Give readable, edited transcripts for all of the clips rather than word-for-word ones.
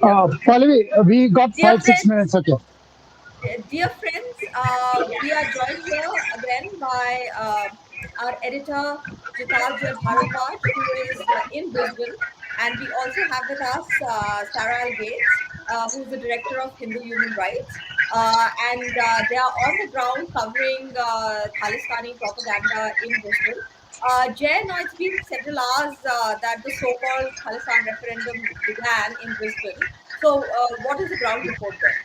Pallavi, we got Dear 5 6 minutes. friends, Okay. dear friends, we are joined here again by our editor Jitarth Jai Bharadwaj, who is in Brisbane, and we also have with us Sarah Al Gates, who is the director of Hindu Human Rights, and they are on the ground covering Khalistani propaganda in Brisbane. Jay, now it's been several hours that the so-called Khalistan referendum began in Brisbane. So, what is the ground report there?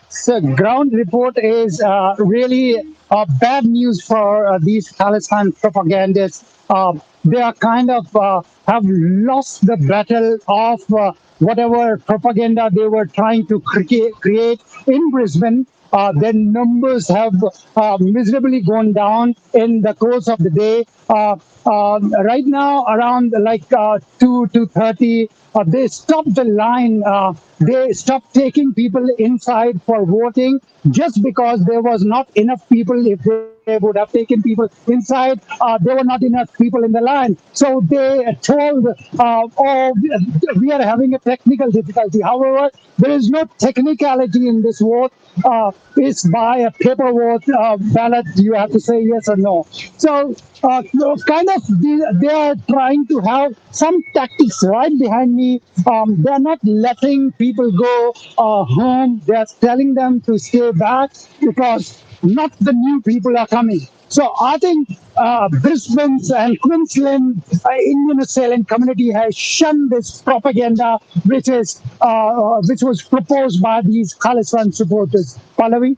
So, ground report is really bad news for these Khalistan propagandists. They are kind of have lost the battle of whatever propaganda they were trying to create in Brisbane. Their numbers have miserably gone down in the course of the day. Right now, around like 2 to 30, they stopped the line. They stopped taking people inside for voting just because there was not enough people. If they would have taken people inside, there were not enough people in the line. So they told, "Oh, we are having a technical difficulty." However, there is no technicality in this vote. It's by a paper vote ballot. You have to say yes or no. So kind of they are trying to have some tactics right behind me. They're not letting people go home. They're telling them to stay back because not the new people are coming. So I think Brisbane's and Queensland Indian Australian community has shunned this propaganda, which was proposed by these Khalistan supporters. Pallavi.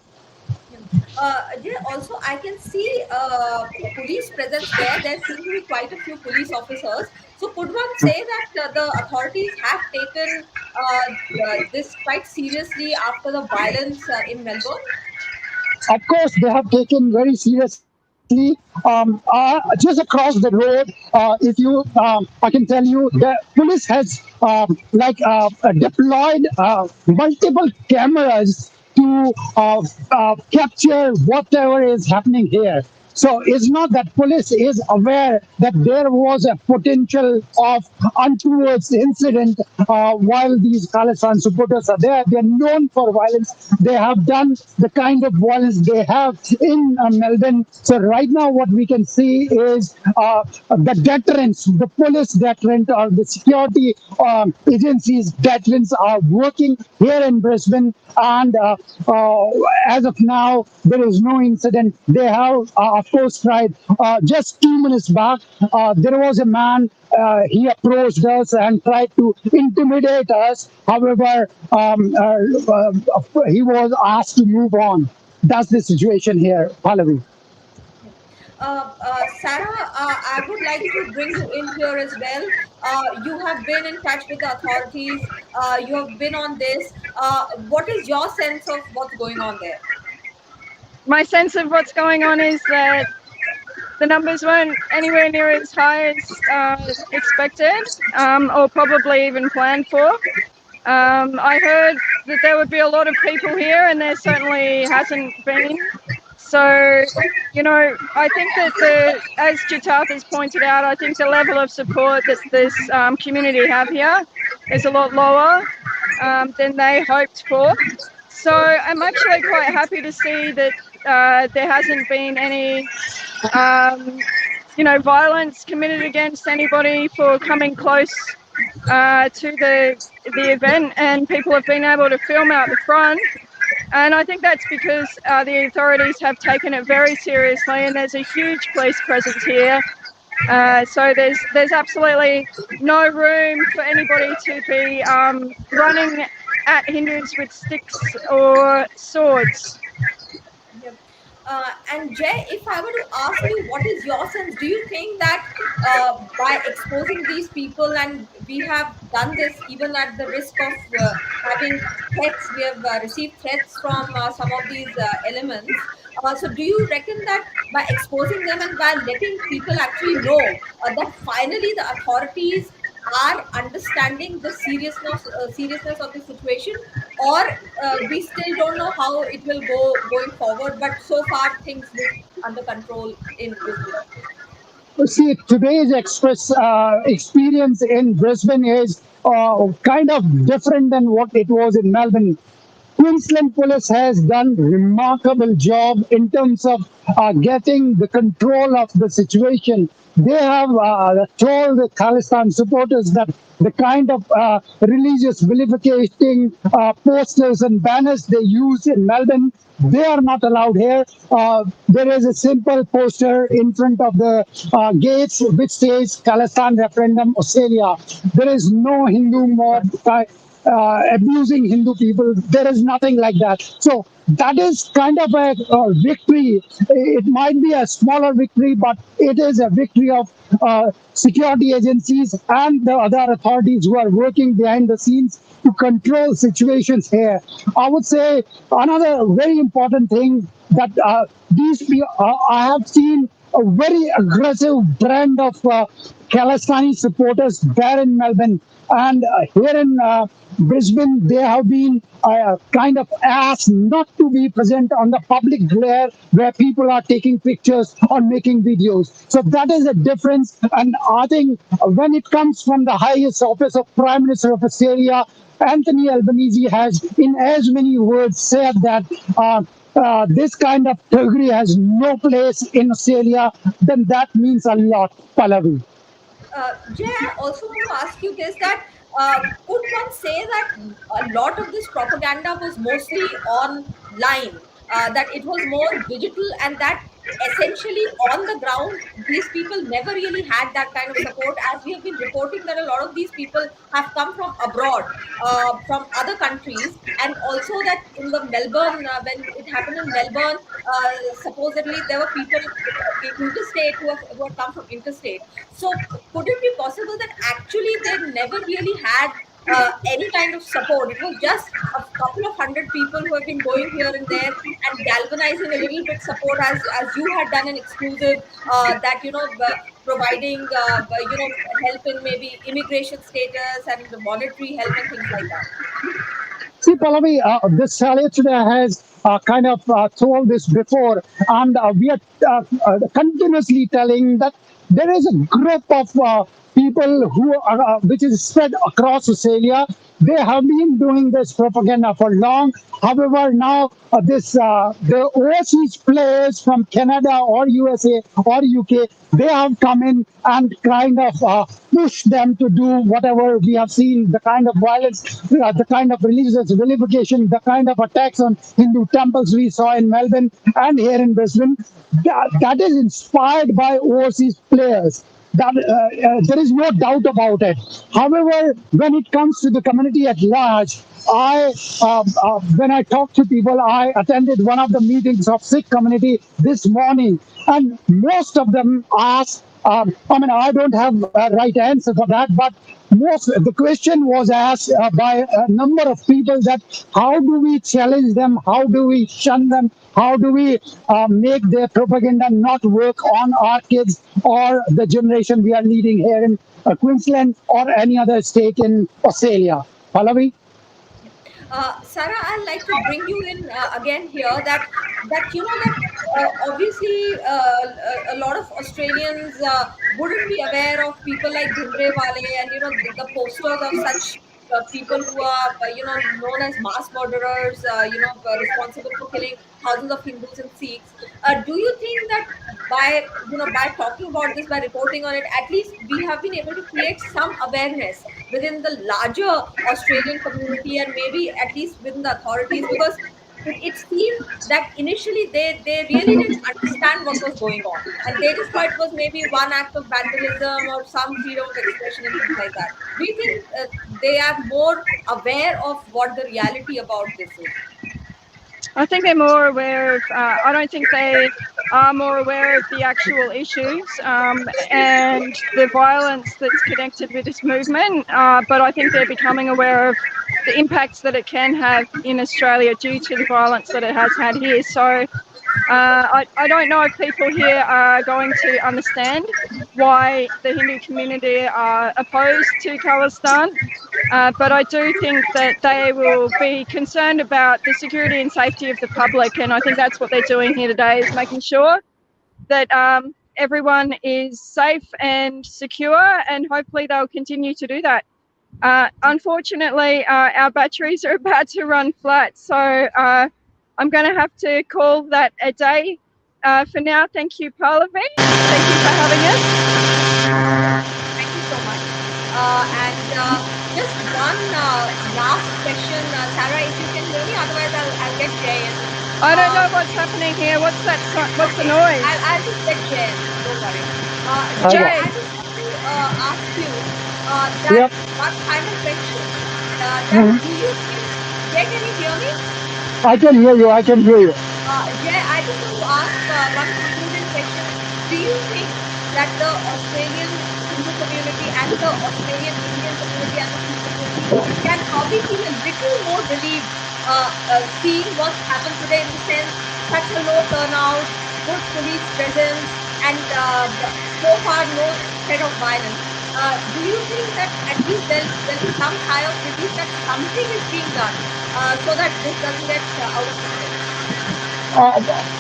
Yeah. Yeah, also, I can see police presence there. There seem to be quite a few police officers. So, could one say that the authorities have taken this quite seriously after the violence in Melbourne? Of course, they have taken very seriously. Just across the road, if you, I can tell you, the police has deployed multiple cameras to capture whatever is happening here. So it's not that police is aware that there was a potential of untoward incident while these Khalistan supporters are there. They're known for violence. They have done the kind of violence they have in Melbourne. So right now, what we can see is the deterrence, the police deterrent or the security agencies deterrents are working here in Brisbane. And as of now, there is no incident. They have, of course, tried. Just 2 minutes back, there was a man. He approached us and tried to intimidate us. However, he was asked to move on. That's the situation here, Pallavi. Yeah. Sarah, I would like to bring you in here as well. You have been in touch with the authorities. You have been on this. What is your sense of what's going on there? My sense of what's going on is that the numbers weren't anywhere near as high as expected, or probably even planned for. I heard that there would be a lot of people here, and there certainly hasn't been. So, I think that as Jitarth has pointed out, I think the level of support that this community have here is a lot lower than they hoped for. So I'm actually quite happy to see that there hasn't been any, violence committed against anybody for coming close to the event, and people have been able to film out the front. And I think that's because the authorities have taken it very seriously, and there's a huge police presence here. So there's absolutely no room for anybody to be running at Hindus with sticks or swords. Yep. And Jay, if I were to ask you, what is your sense? Do you think that by exposing these people, and we have done this even at the risk of having threats, we have received threats from some of these elements. So, do you reckon that by exposing them and by letting people actually know that finally the authorities are understanding the seriousness of the situation, or we still don't know how it will go going forward, but so far things look under control in Brisbane? See, today's express experience in Brisbane is kind of different than what it was in Melbourne. Queensland Police has done remarkable job in terms of getting the control of the situation. They have told the Khalistan supporters that the kind of religious vilificating posters and banners they use in Melbourne, they are not allowed here. There is a simple poster in front of the gates which says Khalistan referendum Australia. There is no Hindu mob abusing Hindu people. There is nothing like that. So that is kind of a victory. It might be a smaller victory, but it is a victory of security agencies and the other authorities who are working behind the scenes to control situations here. I would say another very important thing that these people, I have seen a very aggressive brand of Khalistani supporters there in Melbourne. And here in Brisbane, they have been kind of asked not to be present on the public glare where people are taking pictures or making videos. So that is a difference. And I think when it comes from the highest office of Prime Minister of Australia, Anthony Albanese has, in as many words, said that this kind of thuggery has no place in Australia, then that means a lot, Pallavi. Jay, I also want to ask you this, that could one say that a lot of this propaganda was mostly online, that it was more digital, and that essentially on the ground, these people never really had that kind of support, as we have been reporting that a lot of these people have come from abroad, from other countries, and also that in the Melbourne, when it happened in Melbourne, supposedly there were people interstate who had come from interstate. So could it be possible that actually they never really had any kind of support? It was just a couple of hundred people who have been going here and there and galvanizing a little bit support, as you had done an exclusive, that providing help in maybe immigration status and monetary help and things like that. See, Pallavi, this today has kind of told this before, and we are continuously telling that there is a group of people who are, which is spread across Australia. They have been doing this propaganda for long. However, now the overseas players from Canada or USA or UK, they have come in and kind of push them to do whatever we have seen, the kind of violence, the kind of religious vilification, the kind of attacks on Hindu temples we saw in Melbourne and here in Brisbane. That is inspired by overseas players. That there is no doubt about it. However, when it comes to the community at large, when I talk to people, I attended one of the meetings of Sikh community this morning, and most of them ask. I mean, I don't have a right answer for that, but most the question was asked by a number of people that how do we challenge them, how do we shun them, how do we make their propaganda not work on our kids or the generation we are leading here in Queensland or any other state in Australia. Pallavi? Sarah, I'd like to bring you in again here. That obviously a lot of Australians wouldn't be aware of people like Dhindre Wale and the posters of such people who are known as mass murderers, responsible for killing thousands of Hindus and Sikhs. Do you think that by talking about this, by reporting on it, at least we have been able to create some awareness within the larger Australian community and maybe at least within the authorities? Because it seemed that initially they really didn't understand what was going on, and they just thought it was maybe one act of vandalism or some freedom of expression and things like that. Do you think they are more aware of what the reality about this is? I think they're more aware of, I don't think they are more aware of the actual issues and the violence that's connected with this movement, but I think they're becoming aware of the impacts that it can have in Australia due to the violence that it has had here. So I don't know if people here are going to understand why the Hindu community are opposed to Khalistan, but I do think that they will be concerned about the security and safety of the public, and I think that's what they're doing here today, is making sure that everyone is safe and secure, and hopefully they'll continue to do that. Unfortunately, our batteries are about to run flat, so I'm going to have to call that a day. For now, thank you, Pallavi. Thank you for having us. Thank you so much. Just one last question, Sarah, if you can hear me, otherwise I'll get Jay in. I don't know what's happening here. What's that? What's the noise? I'll just get Jay in. Don't worry. Jay. I just want to ask you that Yep. one final question. Mhm. Do you think, Jay, can you hear me? I can hear you. I can hear you. Jay, I just want to ask one concluding question. Do you think that the Australian Hindu community and the Australian Indian community and the Sikh community can probably feel a little more relieved seeing what's happened today, in the sense such a low turnout, good police presence, and so far no threat of violence? Do you think that at least there'll be some sigh of relief that something is being done so that this doesn't get out of control?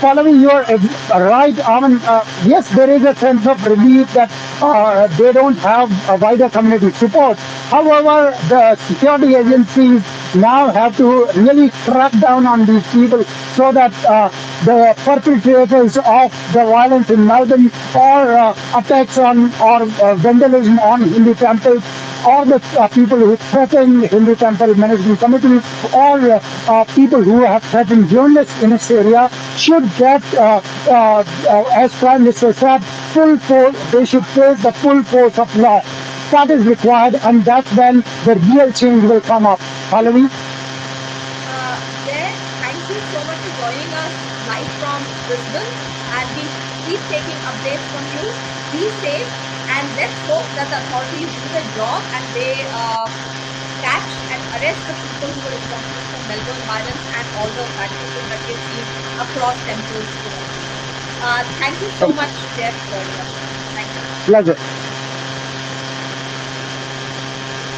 Following your right, I mean, yes, there is a sense of relief that they don't have a wider community support. However, the security agencies now have to really crack down on these people so that the perpetrators of the violence in Melbourne or attacks on or vandalism on Hindu temples or the people who threaten Hindu temple management committees or people who have threatened journalists in this area should get, as Prime Minister said, full force. They should face the full force of law. That is required, and that's when the real change will come up. Pallavi? Jay, thank you so much for joining us live from Brisbane, and we keep taking updates from you. Be safe, and let's hope that the authorities do their job and they catch and arrest the people who were responsible for Melbourne violence and all the vandalism that we've seen across temples. Thank you so much, Jay, for joining us. Thank you. Pleasure.